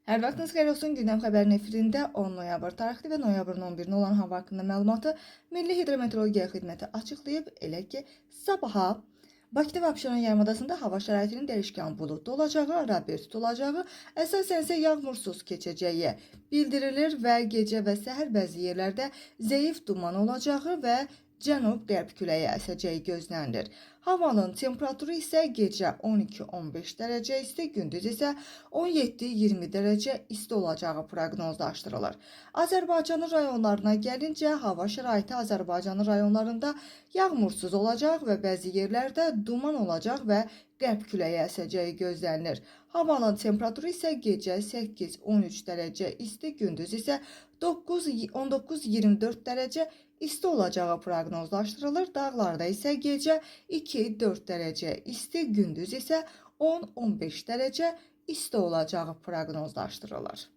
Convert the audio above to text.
Hər vaxtınız xeyir olsun. Gündəm xəbərin efirində 10 noyabr tarixli və noyabrın 11-nə olan hava haqqında məlumatı Milli Hidrometeorologiya Xidməti açıqlayıb. Elə ki, sabaha Bakıda və Abşeron yarımadasında hava şəraitinin dəyişkən buludlu olacağı, arabir tutulacağı, əsasən isə yağmursuz keçəcəyi bildirilir və gecə və səhər bəzi yerlərdə zəif duman olacağı və cənub-qərb küləyi əsəcəyi gözlənilir. Havanın temperaturu isə gecə 12-15 dərəcə isti, gündüz isə 17-20 dərəcə isti olacağı proqnozlaşdırılır. Azərbaycanın rayonlarına gəlincə, hava şəraiti Azərbaycanın rayonlarında yağmursuz olacaq və bəzi yerlərdə duman olacaq və qərb küləyi əsəcəyi gözlənilir. Havanın temperaturu isə gecə 8-13 dərəcə isti, gündüz isə 19-24 dərəcə isti olacağı proqnozlaşdırılır. Dağlarda isə gecə 2-4 dərəcə isti, gündüz isə 10-15 dərəcə isti olacağı proqnozlaşdırılır.